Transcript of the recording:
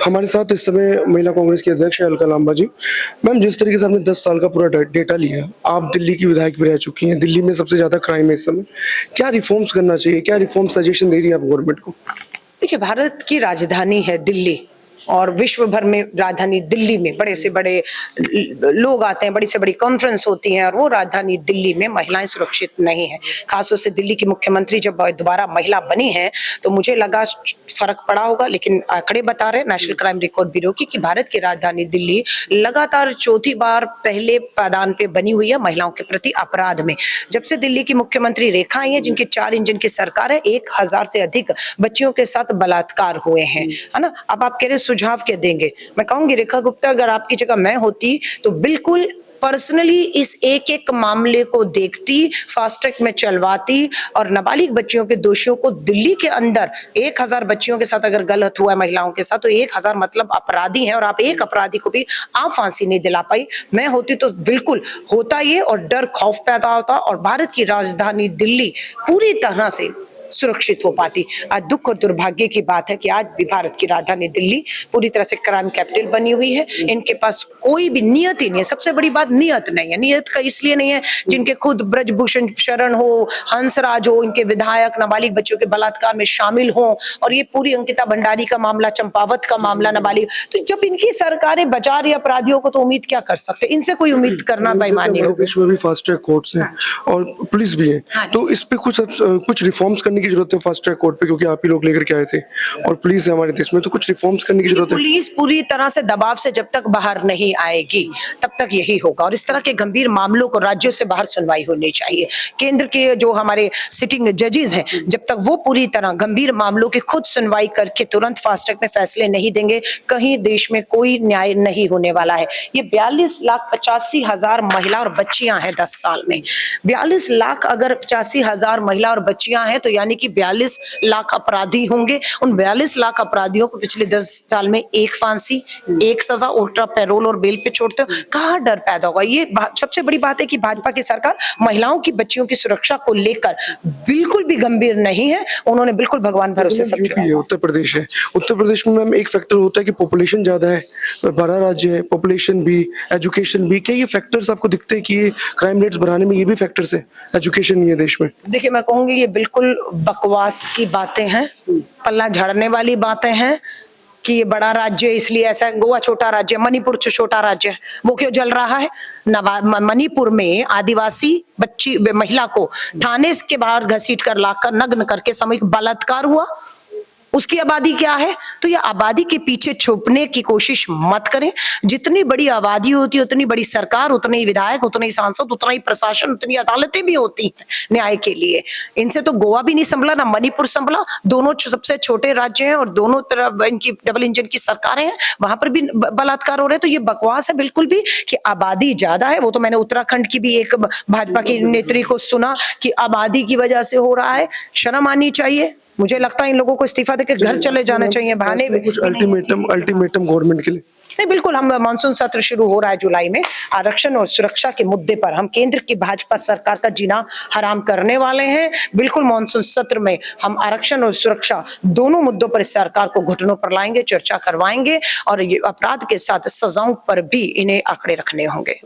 हमारे साथ इस समय महिला कांग्रेस की अध्यक्ष है अलका लांबा जी। मैम, जिस तरीके से आपने 10 साल का पूरा डेटा लिया, आप दिल्ली की विधायक भी रह चुकी हैं, दिल्ली में सबसे ज्यादा क्राइम है इस समय, क्या रिफॉर्म्स करना चाहिए, क्या रिफॉर्म सजेशन दे रही है आप गवर्नमेंट को? देखिए, भारत की राजधानी है दिल्ली और विश्व भर में राजधानी दिल्ली में बड़े से बड़े लोग आते हैं, बड़ी से बड़ी कॉन्फ्रेंस होती है और वो राजधानी दिल्ली में महिलाएं सुरक्षित नहीं है। खासतौर से दिल्ली की मुख्यमंत्री जब दोबारा महिला बनी है तो मुझे लगा फर्क पड़ा होगा, लेकिन आंकड़े बता रहे नेशनल क्राइम रिकॉर्ड ब्यूरो की कि भारत की राजधानी दिल्ली लगातार चौथी बार पहले पायदान पे बनी हुई है महिलाओं के प्रति अपराध में। जब से दिल्ली की मुख्यमंत्री रेखा आई है, जिनकी 4 इंजन की सरकार है, 1000 से अधिक बच्चियों के साथ बलात्कार हुए हैं, है ना। अब आप कह रहे सुझाव क्या देंगे? मैं कहूंगी रेखा गुप्ता, अगर आपकी जगह मैं होती तो बिल्कुल पर्सनली इस एक एक मामले को देखती, फास्ट ट्रैक में चलवाती और नाबालिग बच्चियों के दोषियों को दिल्ली के अंदर 1000 बच्चियों के साथ अगर गलत हुआ है महिलाओं के साथ तो 1000 मतलब अपराधी हैं और आप एक अपराधी को भी आप फांसी नहीं दिला पाई। मैं होती तो बिल्कुल होता ये और डर खौफ पैदा होता और भारत की राजधानी दिल्ली पूरी तरह से सुरक्षित हो पाती। आज दुख और दुर्भाग्य की बात है कि आज भी भारत की राजधानी दिल्ली पूरी तरह से क्राइम कैपिटल बनी हुई है। इनके पास कोई भी नियत ही नहीं है। सबसे बड़ी बात नियत नहीं है। नियत का इसलिए नहीं है जिनके खुद ब्रजभूषण शरण हो, हंसराज हो, इनके विधायक नाबालिग बच्चों के बलात्कार में शामिल हो और ये पूरी अंकिता भंडारी का मामला, चंपावत का मामला नाबालिग, तो जब इनकी सरकारें बचा रही अपराधियों को तो उम्मीद क्या कर सकते? इनसे कोई उम्मीद करना बेईमानी होगी। देश में भी फास्ट ट्रैक कोर्ट्स हैं और पुलिस भी है, तो इस पे कुछ रिफॉर्म्स करने की जरूरत है फास्ट ट्रैक कोर्ट पे, क्योंकि आप ही लोग लेकर के आए थे और पुलिस है हमारे देश में, तो कुछ रिफॉर्म्स करने की जरूरत है। पुलिस पूरी तरह से दबाव से जब तक बाहर नहीं आएगी तब तक यही होगा और इस तरह के गंभीर मामलों को राज्यों से बाहर सुनवाई होनी चाहिए। केंद्र के जो हमारे सिटिंग जजेस हैं, जब तक वो पूरी तरह गंभीर मामलों की खुद सुनवाई करके तुरंत फास्ट ट्रैक में फैसले नहीं देंगे, कहीं देश में कोई न्याय नहीं होने वाला है। ये 42,85,000 महिला और बच्चियां हैं 10 साल में। 42 लाख अगर 85,000 महिला और बच्चियां हैं तो यानी कि 42 लाख अपराधी होंगे। उन 42 लाख अपराधियों को पिछले 10 साल में एक फांसी, एक सजा, उल्टा पैरोल और बेल पे छोड़ते हो, कहाँ डर पैदा होगा? ये सबसे बड़ी बात है कि भाजपा की सरकार महिलाओं की, बच्चियों की सुरक्षा को लेकर बिल्कुल भी गंभीर नहीं है। उन्होंने बिल्कुल भगवान भरोसे सब किया। उत्तर प्रदेश है, उत्तर प्रदेश में मैम एक फैक्टर होता है कि पॉपुलेशन ज्यादा है, बड़ा राज्य है, पॉपुलेशन भी, एजुकेशन भी, क्या ये फैक्टर्स आपको दिखते हैं कि ये क्राइम रेट्स बढ़ाने में ये भी फैक्टर्स है? एजुकेशन नहीं है देश में। देखिए, मैं कहूंगी ये बिल्कुल बकवास की बातें हैं, पल्ला झाड़ने वाली बातें हैं कि ये बड़ा राज्य है इसलिए ऐसा है। गोवा छोटा राज्य है, मणिपुर छोटा राज्य है, वो क्यों जल रहा है? मणिपुर में आदिवासी बच्ची महिला को थाने के बाहर घसीट कर लाकर नग्न करके सामूहिक बलात्कार हुआ, उसकी आबादी क्या है? तो ये आबादी के पीछे छुपने की कोशिश मत करें। जितनी बड़ी आबादी होती है उतनी बड़ी सरकार, उतने ही विधायक, उतने ही सांसद, उतना ही प्रशासन, उतनी अदालतें भी होती हैं न्याय के लिए। इनसे तो गोवा भी नहीं संभला, ना मणिपुर संभला। दोनों सबसे छोटे राज्य हैं और दोनों तरफ इनकी डबल इंजन की सरकारें हैं, वहां पर भी बलात्कार हो रहे हैं। तो ये बकवास है बिल्कुल भी कि आबादी ज्यादा है। वो तो मैंने उत्तराखंड की भी एक भाजपा की नेत्री को सुना कि आबादी की वजह से हो रहा है। शर्म आनी चाहिए। मुझे लगता है इन लोगों को इस्तीफा देकर घर चले जाना चाहिए। बहाने कुछ अल्टीमेटम गवर्नमेंट के लिए नहीं, बिल्कुल। हम मानसून सत्र शुरू हो रहा है जुलाई में, आरक्षण और सुरक्षा के मुद्दे पर हम केंद्र की भाजपा सरकार का जीना हराम करने वाले हैं। बिल्कुल मानसून सत्र में हम आरक्षण और सुरक्षा दोनों मुद्दों पर इस सरकार को घुटनों पर लाएंगे, चर्चा करवाएंगे और ये अपराध के साथ सजाओं पर भी इन्हें आंकड़े रखने होंगे।